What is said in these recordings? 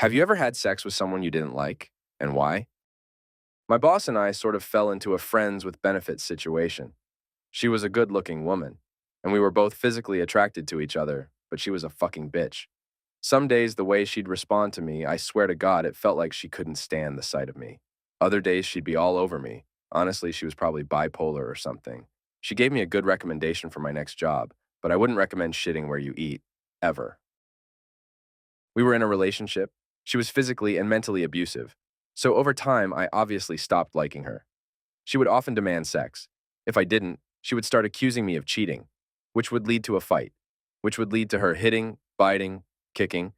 Have you ever had sex with someone you didn't like, and why? My boss and I sort of fell into a friends with benefits situation. She was a good-looking woman, and we were both physically attracted to each other, but she was a fucking bitch. Some days, the way she'd respond to me, I swear to God, it felt like she couldn't stand the sight of me. Other days, she'd be all over me. Honestly, she was probably bipolar or something. She gave me a good recommendation for my next job, but I wouldn't recommend shitting where you eat, ever. We were in a relationship. She was physically and mentally abusive. So over time, I obviously stopped liking her. She would often demand sex. If I didn't, she would start accusing me of cheating, which would lead to a fight, which would lead to her hitting, biting, kicking,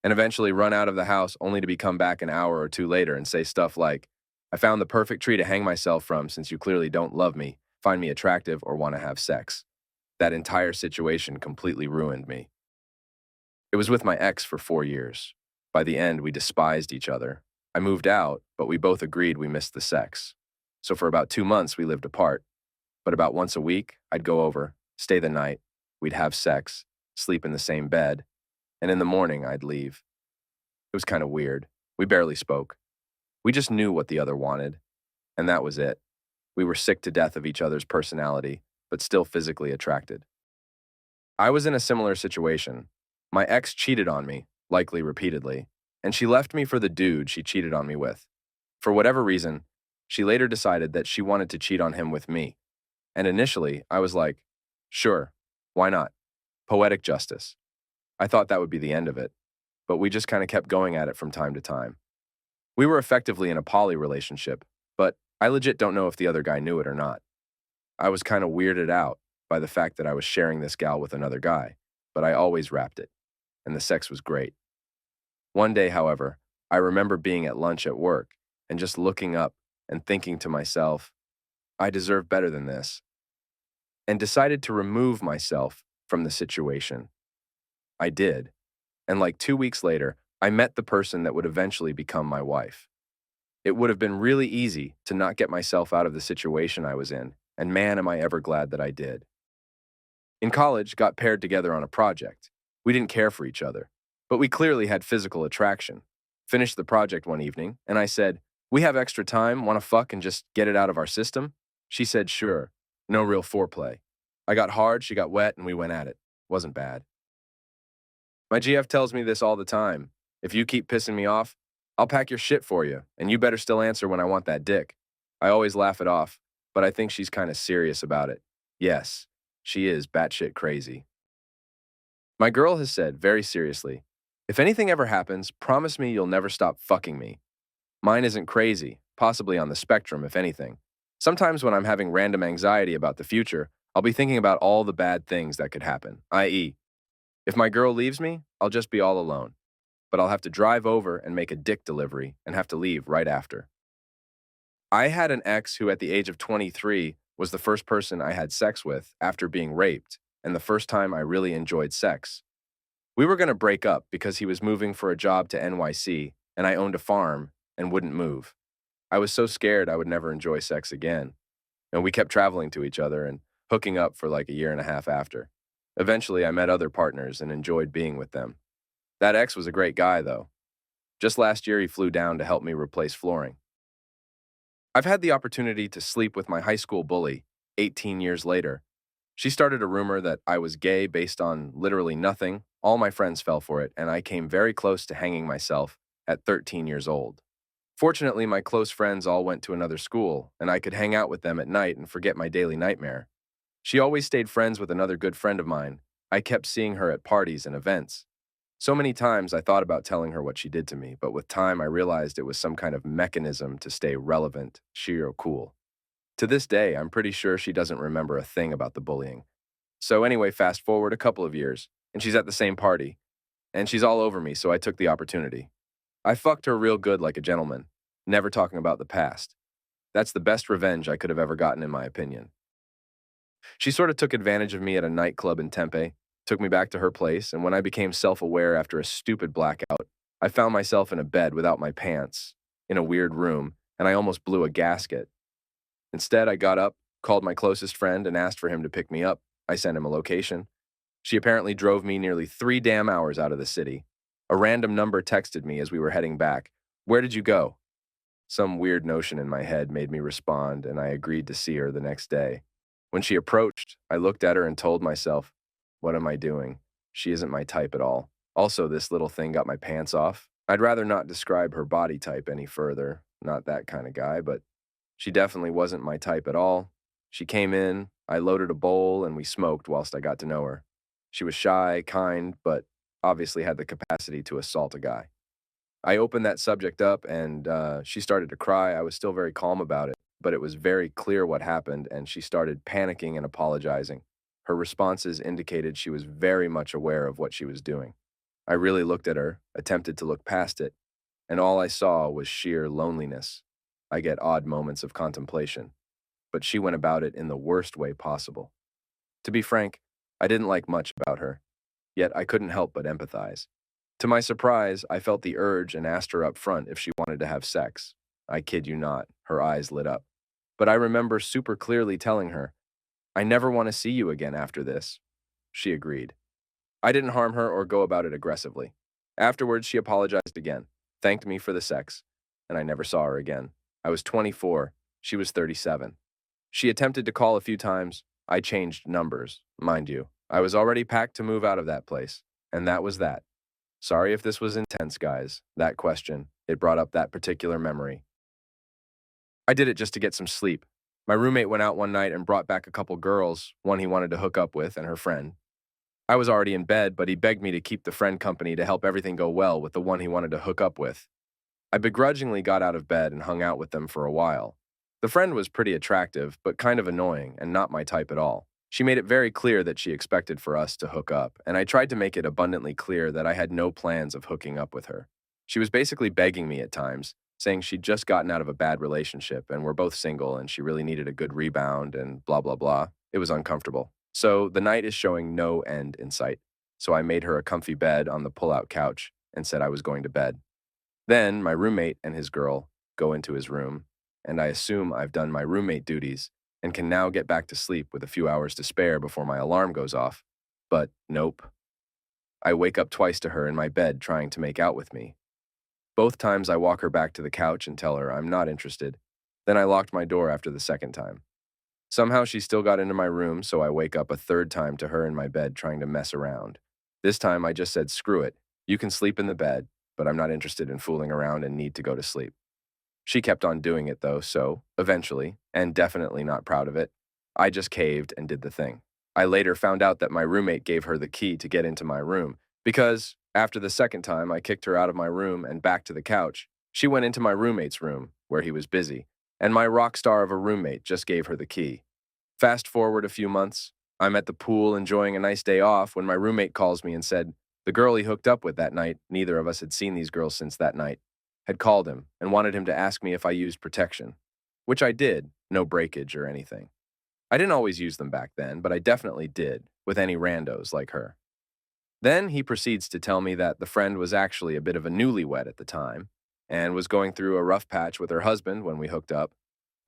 and eventually run out of the house only to be come back an hour or two later and say stuff like, "I found the perfect tree to hang myself from since you clearly don't love me, find me attractive, or want to have sex." That entire situation completely ruined me. It was with my ex for 4 years. By the end, we despised each other. I moved out, but we both agreed we missed the sex. So for about 2 months, we lived apart. But about once a week, I'd go over, stay the night, we'd have sex, sleep in the same bed, and in the morning, I'd leave. It was kind of weird. We barely spoke. We just knew what the other wanted, and that was it. We were sick to death of each other's personality, but still physically attracted. I was in a similar situation. My ex cheated on me, likely repeatedly, and she left me for the dude she cheated on me with. For whatever reason, she later decided that she wanted to cheat on him with me. And initially, I was like, sure, why not? Poetic justice. I thought that would be the end of it, but we just kind of kept going at it from time to time. We were effectively in a poly relationship, but I legit don't know if the other guy knew it or not. I was kind of weirded out by the fact that I was sharing this gal with another guy, but I always wrapped it, and the sex was great. One day, however, I remember being at lunch at work and just looking up and thinking to myself, I deserve better than this, and decided to remove myself from the situation. I did, and like 2 weeks later, I met the person that would eventually become my wife. It would have been really easy to not get myself out of the situation I was in, and man, am I ever glad that I did. In college, got paired together on a project. We didn't care for each other, but we clearly had physical attraction. Finished the project one evening, and I said, "We have extra time, want to fuck and just get it out of our system?" She said, "Sure." No real foreplay. I got hard, she got wet, and we went at it. Wasn't bad. My GF tells me this all the time. If you keep pissing me off, I'll pack your shit for you, and you better still answer when I want that dick. I always laugh it off, but I think she's kind of serious about it. Yes, she is batshit crazy. My girl has said, very seriously, if anything ever happens, promise me you'll never stop fucking me. Mine isn't crazy, possibly on the spectrum, if anything. Sometimes when I'm having random anxiety about the future, I'll be thinking about all the bad things that could happen, i.e., if my girl leaves me, I'll just be all alone. But I'll have to drive over and make a dick delivery and have to leave right after. I had an ex who at the age of 23 was the first person I had sex with after being raped, and the first time I really enjoyed sex. We were going to break up because he was moving for a job to NYC, and I owned a farm and wouldn't move. I was so scared I would never enjoy sex again, and we kept traveling to each other and hooking up for like a year and a half after. Eventually, I met other partners and enjoyed being with them. That ex was a great guy, though. Just last year, he flew down to help me replace flooring. I've had the opportunity to sleep with my high school bully 18 years later. She started a rumor that I was gay based on literally nothing. All my friends fell for it, and I came very close to hanging myself at 13 years old. Fortunately, my close friends all went to another school, and I could hang out with them at night and forget my daily nightmare. She always stayed friends with another good friend of mine. I kept seeing her at parties and events. So many times I thought about telling her what she did to me, but with time I realized it was some kind of mechanism to stay relevant, sheer or cool. To this day, I'm pretty sure she doesn't remember a thing about the bullying. So anyway, fast forward a couple of years, and she's at the same party. And she's all over me, so I took the opportunity. I fucked her real good like a gentleman, never talking about the past. That's the best revenge I could have ever gotten, in my opinion. She sort of took advantage of me at a nightclub in Tempe, took me back to her place, and when I became self-aware after a stupid blackout, I found myself in a bed without my pants, in a weird room, and I almost blew a gasket. Instead, I got up, called my closest friend, and asked for him to pick me up. I sent him a location. She apparently drove me nearly 3 damn hours out of the city. A random number texted me as we were heading back. "Where did you go?" Some weird notion in my head made me respond, and I agreed to see her the next day. When she approached, I looked at her and told myself, what am I doing? She isn't my type at all. Also, this little thing got my pants off. I'd rather not describe her body type any further. Not that kind of guy, but she definitely wasn't my type at all. She came in, I loaded a bowl, and we smoked whilst I got to know her. She was shy, kind, but obviously had the capacity to assault a guy. I opened that subject up and she started to cry. I was still very calm about it, but it was very clear what happened and she started panicking and apologizing. Her responses indicated she was very much aware of what she was doing. I really looked at her, attempted to look past it, and all I saw was sheer loneliness. I get odd moments of contemplation, but she went about it in the worst way possible. To be frank, I didn't like much about her, yet I couldn't help but empathize. To my surprise, I felt the urge and asked her up front if she wanted to have sex. I kid you not, her eyes lit up. But I remember super clearly telling her, I never want to see you again after this. She agreed. I didn't harm her or go about it aggressively. Afterwards, she apologized again, thanked me for the sex, and I never saw her again. I was 24, she was 37. She attempted to call a few times. I changed numbers, mind you. I was already packed to move out of that place, and that was that. Sorry if this was intense, guys. That question, it brought up that particular memory. I did it just to get some sleep. My roommate went out one night and brought back a couple girls, one he wanted to hook up with and her friend. I was already in bed, but he begged me to keep the friend company to help everything go well with the one he wanted to hook up with. I begrudgingly got out of bed and hung out with them for a while. The friend was pretty attractive, but kind of annoying and not my type at all. She made it very clear that she expected for us to hook up, and I tried to make it abundantly clear that I had no plans of hooking up with her. She was basically begging me at times, saying she'd just gotten out of a bad relationship and we're both single and she really needed a good rebound and blah, blah, blah. It was uncomfortable. So the night is showing no end in sight. So I made her a comfy bed on the pull-out couch and said I was going to bed. Then my roommate and his girl go into his room, and I assume I've done my roommate duties and can now get back to sleep with a few hours to spare before my alarm goes off. But nope. I wake up twice to her in my bed trying to make out with me. Both times I walk her back to the couch and tell her I'm not interested. Then I locked my door after the second time. Somehow she still got into my room, so I wake up a third time to her in my bed trying to mess around. This time I just said, screw it. You can sleep in the bed, but I'm not interested in fooling around and need to go to sleep. She kept on doing it though, so eventually, and definitely not proud of it, I just caved and did the thing. I later found out that my roommate gave her the key to get into my room because after the second time I kicked her out of my room and back to the couch, she went into my roommate's room where he was busy, and my rock star of a roommate just gave her the key. Fast forward a few months, I'm at the pool enjoying a nice day off when my roommate calls me and said the girl he hooked up with that night, neither of us had seen these girls since that night, had called him and wanted him to ask me if I used protection, which I did, no breakage or anything. I didn't always use them back then, but I definitely did, with any randos like her. Then he proceeds to tell me that the friend was actually a bit of a newlywed at the time, and was going through a rough patch with her husband when we hooked up,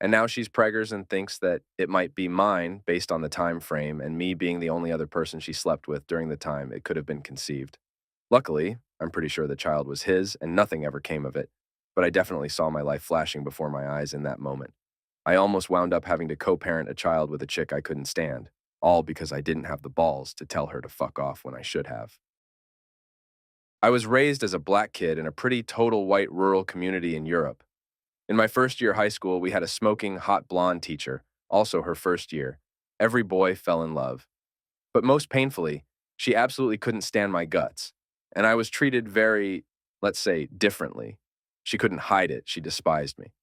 and now she's preggers and thinks that it might be mine based on the time frame and me being the only other person she slept with during the time it could have been conceived. Luckily, I'm pretty sure the child was his and nothing ever came of it, but I definitely saw my life flashing before my eyes in that moment. I almost wound up having to co-parent a child with a chick I couldn't stand, all because I didn't have the balls to tell her to fuck off when I should have. I was raised as a black kid in a pretty total white rural community in Europe. In my first year high school, we had a smoking, hot blonde teacher, also her first year. Every boy fell in love. But most painfully, she absolutely couldn't stand my guts, and I was treated very, let's say, differently. She couldn't hide it, she despised me.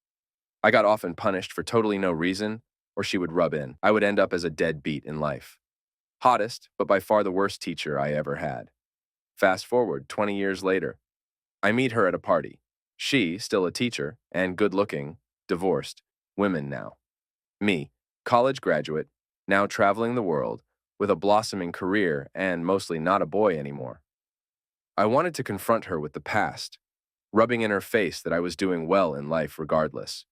I got often punished for totally no reason, or she would rub in. I would end up as a deadbeat in life. Hottest, but by far the worst teacher I ever had. Fast forward 20 years later. I meet her at a party. She, still a teacher, and good-looking, divorced, women now. Me, college graduate, now traveling the world, with a blossoming career and mostly not a boy anymore. I wanted to confront her with the past, rubbing in her face that I was doing well in life regardless.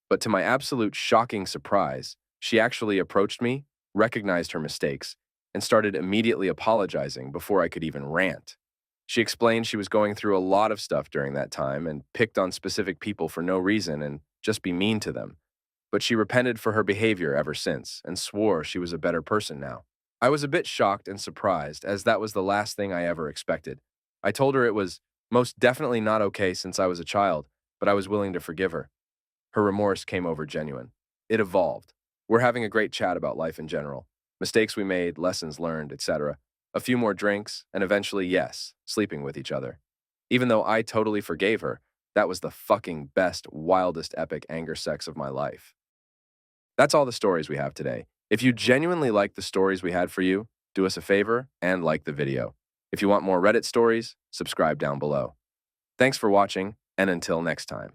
But to my absolute shocking surprise, she actually approached me, recognized her mistakes, and started immediately apologizing before I could even rant. She explained she was going through a lot of stuff during that time and picked on specific people for no reason and just be mean to them. But she repented for her behavior ever since and swore she was a better person now. I was a bit shocked and surprised, as that was the last thing I ever expected. I told her it was most definitely not okay since I was a child, but I was willing to forgive her. Her remorse came over genuine. It evolved. We're having a great chat about life in general, mistakes we made, lessons learned, etc. A few more drinks, and eventually, yes, sleeping with each other. Even though I totally forgave her, that was the fucking best, wildest, epic anger sex of my life. That's all the stories we have today. If you genuinely like the stories we had for you, do us a favor and like the video. If you want more Reddit stories, subscribe down below. Thanks for watching, and until next time.